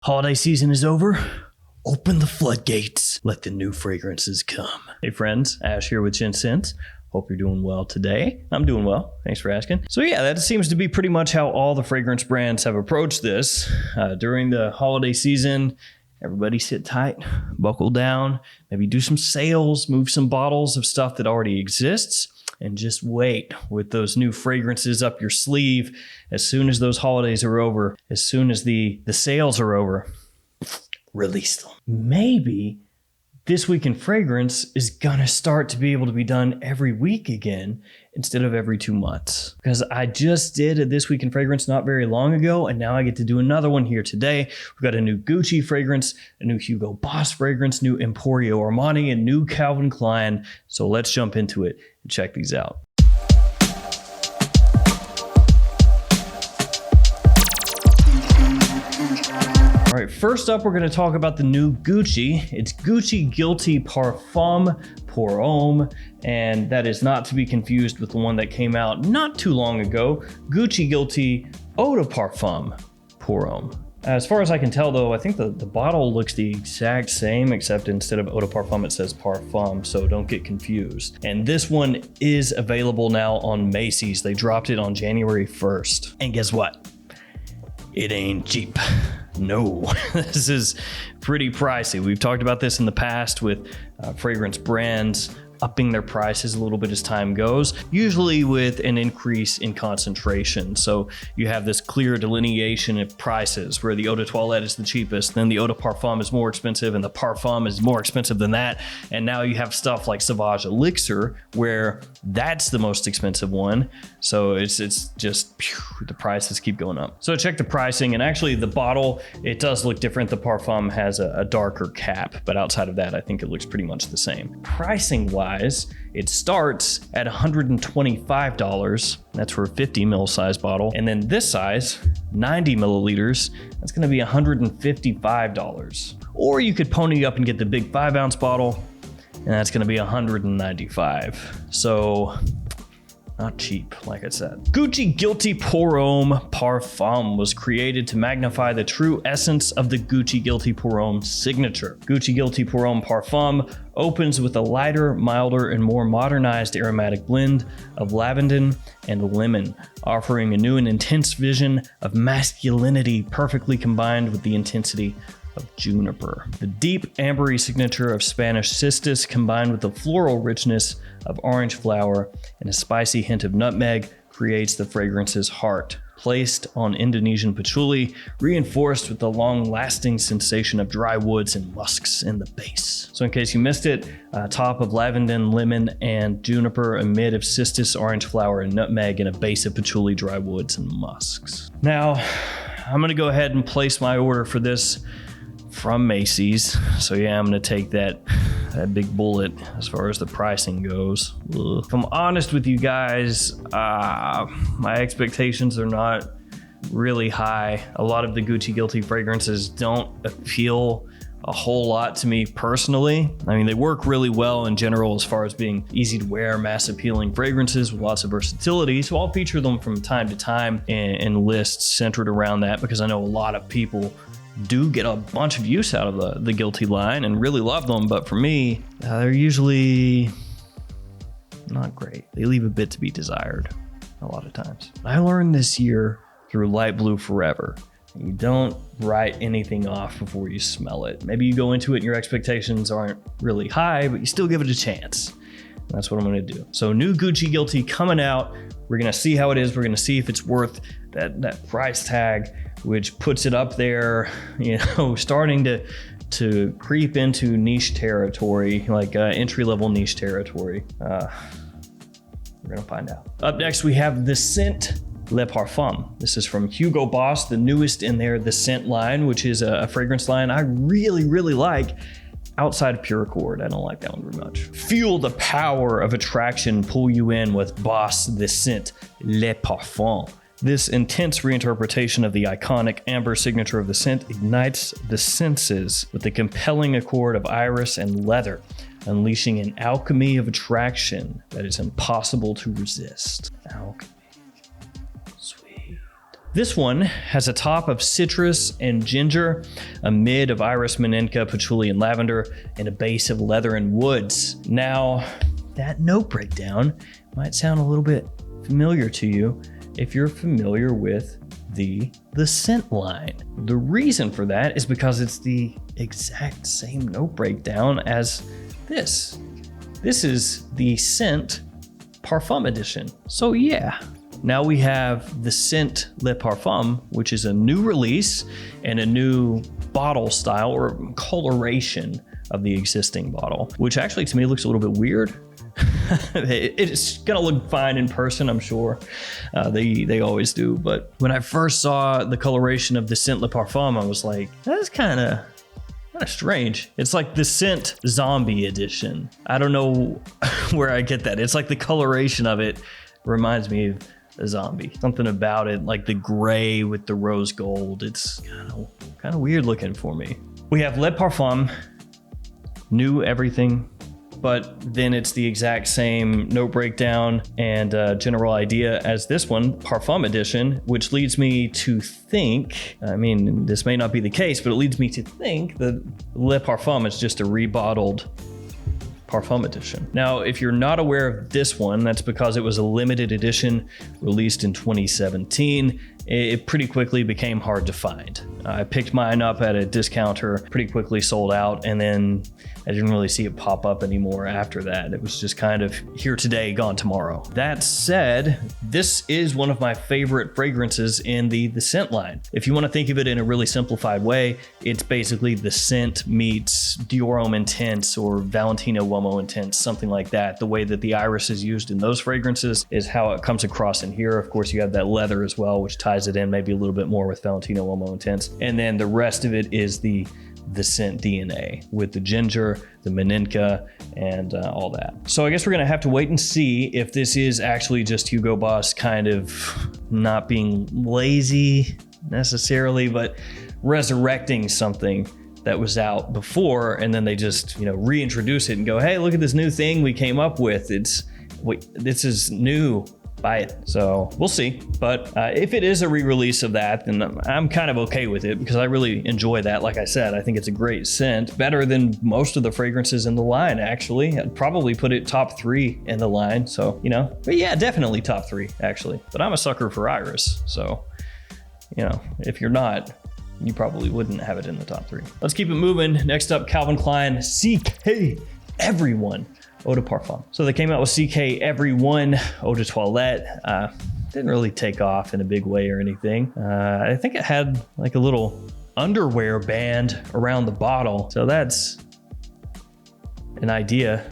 Holiday season is over. Open the floodgates. Let the new fragrances come. Hey friends, Ash here with Gents. Hope you're doing well today. I'm doing well. Thanks for asking. So yeah, that seems to be pretty much how all the fragrance brands have approached this. During the holiday season, everybody sit tight, buckle down, maybe do some sales, move some bottles of stuff that already exists, and just wait with those new fragrances up your sleeve. As soon as those holidays are over, as soon as the sales are over, release them. Maybe This Week in Fragrance is gonna start to be able to be done every week again instead of every 2 months. Because I just did a This Week in Fragrance not very long ago, and now I get to do another one here today. We've got a new Gucci fragrance, a new Hugo Boss fragrance, new Emporio Armani, and new Calvin Klein. So let's jump into it and check these out. All right, first up, we're going to talk about the new Gucci. It's Gucci Guilty Parfum pour Homme, and that is not to be confused with the one that came out not too long ago, Gucci Guilty Eau de Parfum pour Homme. As far as I can tell, though, I think the bottle looks the exact same, except instead of Eau de Parfum, it says Parfum, so don't get confused. And this one is available now on Macy's. They dropped it on January 1st. And guess what? It ain't cheap. No, this is pretty pricey. We've talked about this in the past with fragrance brands upping their prices a little bit as time goes, usually with an increase in concentration. So you have this clear delineation of prices where the Eau de Toilette is the cheapest, then the Eau de Parfum is more expensive, and the Parfum is more expensive than that. And now you have stuff like Sauvage Elixir where that's the most expensive one. So it's just, the prices keep going up. So check the pricing, and actually the bottle, it does look different. The Parfum has a darker cap, but outside of that, I think it looks pretty much the same. Pricing wise, it starts at $125. That's for a 50 ml size bottle. And then this size, 90 milliliters, that's gonna be $155. Or you could pony up and get the big 5 ounce bottle, and that's gonna be $195. So not cheap, like I said. Gucci Guilty Pour Homme Parfum was created to magnify the true essence of the Gucci Guilty Pour Homme signature. Gucci Guilty Pour Homme Parfum opens with a lighter, milder, and more modernized aromatic blend of lavender and lemon, offering a new and intense vision of masculinity perfectly combined with the intensity of juniper. The deep ambery signature of Spanish cistus combined with the floral richness of orange flower and a spicy hint of nutmeg creates the fragrance's heart. Placed on Indonesian patchouli, reinforced with the long-lasting sensation of dry woods and musks in the base. So in case you missed it, top of lavender, lemon, and juniper, a mid of cistus, orange flower, and nutmeg, and a base of patchouli, dry woods, and musks. Now, I'm gonna go ahead and place my order for this from Macy's. So yeah, I'm gonna take that big bullet as far as the pricing goes. Ugh. If I'm honest with you guys, my expectations are not really high. A lot of the Gucci Guilty fragrances don't appeal a whole lot to me personally. I mean, they work really well in general as far as being easy to wear, mass appealing fragrances with lots of versatility. So I'll feature them from time to time in lists centered around that, because I know a lot of people do get a bunch of use out of the Guilty line and really love them, but for me, they're usually not great. They leave a bit to be desired a lot of times. I learned this year through Light Blue Forever, you don't write anything off before you smell it. Maybe you go into it and your expectations aren't really high, but you still give it a chance. And that's what I'm gonna do. So new Gucci Guilty coming out. We're gonna see how it is. We're gonna see if it's worth that price tag, which puts it up there, starting to creep into niche territory, like entry-level niche territory. We're gonna find out. Up next, we have the scent Le Parfum. This is from Hugo Boss, the newest in their The Scent line, which is a fragrance line I really, really like. Outside of Pure Accord, I don't like that one very much. Feel the power of attraction pull you in with Boss The Scent Le Parfum. This intense reinterpretation of the iconic amber signature of the scent ignites the senses with the compelling accord of iris and leather, unleashing an alchemy of attraction that is impossible to resist. Alchemy. Sweet. This one has a top of citrus and ginger, a mid of iris, maninka, patchouli, and lavender, and a base of leather and woods. Now, that note breakdown might sound a little bit familiar to you if you're familiar with the scent line. The reason for that is because it's the exact same note breakdown as this. This is the scent Parfum edition. So yeah, now we have the scent Le Parfum, which is a new release and a new bottle style or coloration of the existing bottle, which actually to me looks a little bit weird. It's gonna look fine in person, I'm sure. They always do. But when I first saw the coloration of the scent Le Parfum, I was like, that's kind of strange. It's like the scent zombie edition. I don't know where I get that. It's like the coloration of it reminds me of a zombie. Something about it, like the gray with the rose gold. It's kind of weird looking for me. We have Le Parfum, new everything, but then it's the exact same note breakdown and general idea as this one, Parfum edition, which leads me to think, I mean, this may not be the case, but it leads me to think that Le Parfum is just a rebottled Parfum edition. Now, if you're not aware of this one, that's because it was a limited edition released in 2017. It pretty quickly became hard to find. I picked mine up at a discounter, pretty quickly sold out, and then I didn't really see it pop up anymore after that. It was just kind of here today, gone tomorrow. That said, this is one of my favorite fragrances in the scent line. If you want to think of it in a really simplified way, it's basically the scent meets Dior Homme Intense or Valentino Uomo Intense, something like that. The way that the iris is used in those fragrances is how it comes across in here. Of course, you have that leather as well, which ties it in maybe a little bit more with Valentino Uomo Intense. And then the rest of it is the scent DNA with the ginger, the maninka, and all that. So I guess we're gonna have to wait and see if this is actually just Hugo Boss kind of not being lazy necessarily, but resurrecting something that was out before, and then they just, reintroduce it and go, hey, look at this new thing we came up with. This is new. Buy it. So we'll see. But if it is a re-release of that, then I'm kind of okay with it because I really enjoy that. Like I said, I think it's a great scent, better than most of the fragrances in the line, actually. I'd probably put it top 3 in the line. So, but yeah, definitely top 3, actually. But I'm a sucker for iris. So, if you're not, you probably wouldn't have it in the top 3. Let's keep it moving. Next up, Calvin Klein CK Everyone Eau de Parfum. So they came out with CK Everyone Eau de Toilette. Didn't really take off in a big way or anything. I think it had like a little underwear band around the bottle. So that's an idea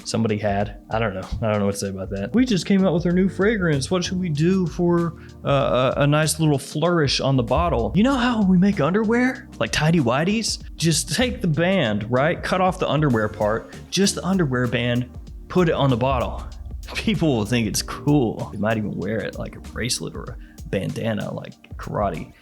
somebody had. I don't know what to say about that. We just came out with our new fragrance. What should we do for a nice little flourish on the bottle? You know how we make underwear? Like tidy whities? Just take the band, right? Cut off the underwear part, just the underwear band, put it on the bottle. People will think it's cool. They might even wear it like a bracelet or a bandana, like Karate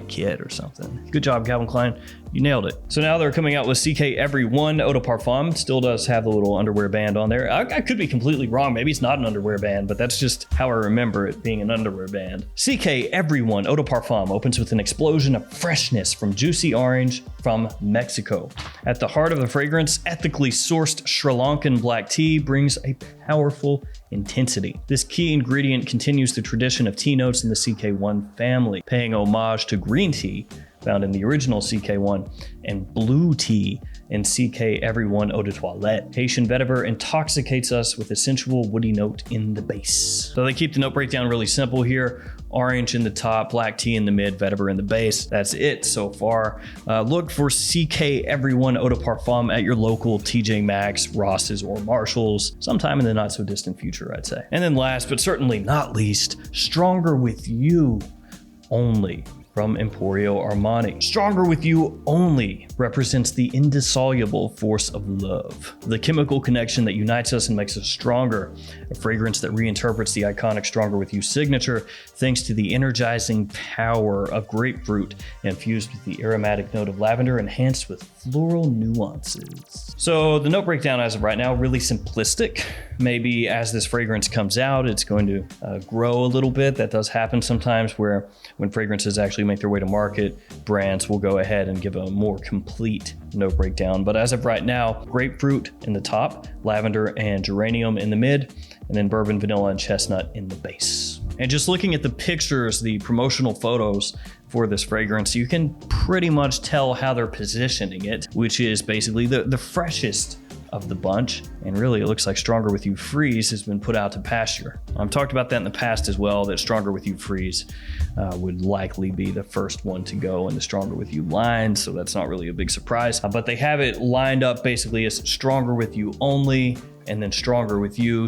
Kid or something. Good job, Calvin Klein. You nailed it. So now they're coming out with CK Everyone Eau de Parfum. Still does have the little underwear band on there. I could be completely wrong. Maybe it's not an underwear band, but that's just how I remember it being an underwear band. CK Everyone Eau de Parfum opens with an explosion of freshness from juicy orange from Mexico. At the heart of the fragrance, ethically sourced Sri Lankan black tea brings a powerful intensity. This key ingredient continues the tradition of tea notes in the CK1 family, paying homage to green tea found in the original CK1 and blue tea in CK Everyone Eau de Toilette. Haitian vetiver intoxicates us with a sensual woody note in the base. So they keep the note breakdown really simple here. Orange in the top, black tea in the mid, vetiver in the base. That's it so far. Look for CK Everyone Eau de Parfum at your local TJ Maxx, Ross's, or Marshall's sometime in the not so distant future, I'd say. And then last but certainly not least, Stronger With You Only from Emporio Armani. Stronger with You Only represents the indissoluble force of love, the chemical connection that unites us and makes us stronger, a fragrance that reinterprets the iconic Stronger With You signature thanks to the energizing power of grapefruit infused with the aromatic note of lavender enhanced with floral nuances. So the note breakdown as of right now, really simplistic. Maybe as this fragrance comes out, it's going to grow a little bit. That does happen sometimes where when fragrances actually make their way to market, brands will go ahead and give a more complete note breakdown. But as of right now, grapefruit in the top, lavender and geranium in the mid, and then bourbon, vanilla, and chestnut in the base. And just looking at the pictures, the promotional photos for this fragrance, you can pretty much tell how they're positioning it, which is basically the freshest of the bunch. And really, it looks like Stronger With You Freeze has been put out to pasture. I've talked about that in the past as well, that Stronger With You Freeze would likely be the first one to go in the Stronger With You line, so that's not really a big surprise. But they have it lined up basically as Stronger With You Only, and then Stronger With You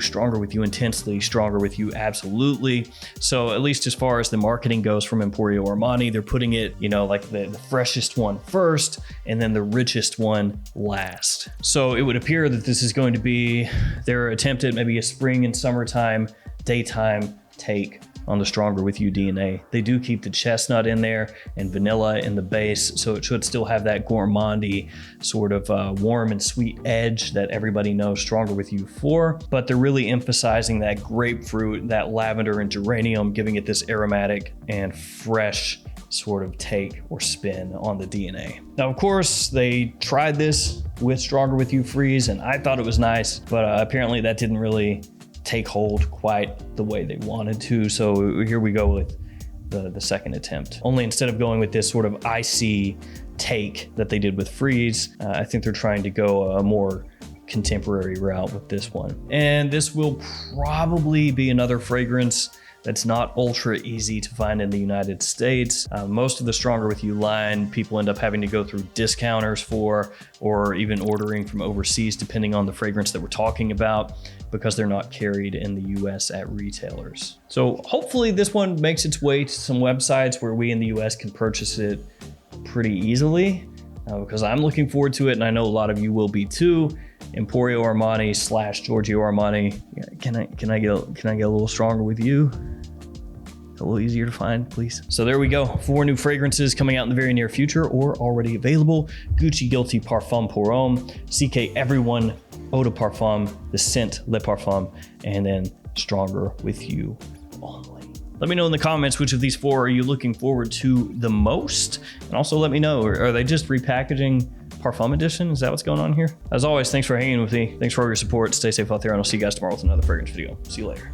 Intensely, Stronger With You Absolutely. So at least as far as the marketing goes from Emporio Armani, they're putting it, you know, like the freshest one first and then the richest one last. So it would appear that this is going to be their attempt at maybe a spring and summertime, daytime take on the Stronger With You DNA. They do keep the chestnut in there and vanilla in the base, so it should still have that gourmandy sort of warm and sweet edge that everybody knows Stronger With You for, but they're really emphasizing that grapefruit, that lavender and geranium, giving it this aromatic and fresh sort of take or spin on the DNA. Now, of course, they tried this with Stronger With You Freeze, and I thought it was nice, but apparently that didn't really take hold quite the way they wanted to. So here we go with the second attempt. Only instead of going with this sort of icy take that they did with Freeze, I think they're trying to go a more contemporary route with this one. And this will probably be another fragrance that's not ultra easy to find in the United States. Most of the Stronger With You line, people end up having to go through discounters for, or even ordering from overseas, depending on the fragrance that we're talking about, because they're not carried in the US at retailers. So hopefully this one makes its way to some websites where we in the US can purchase it pretty easily, because I'm looking forward to it, and I know a lot of you will be too. Emporio Armani / Giorgio Armani. Can I get a little Stronger With You? A little easier to find, please. So there we go. 4 new fragrances coming out in the very near future or already available. Gucci Guilty Parfum Pour Homme, CK Everyone Eau de Parfum, the scent Le Parfum, and then Stronger With You Only. Let me know in the comments which of these 4 are you looking forward to the most? And also let me know, are they just repackaging Parfum Edition? Is that what's going on here? As always, thanks for hanging with me. Thanks for all your support. Stay safe out there, and I'll see you guys tomorrow with another fragrance video. See you later.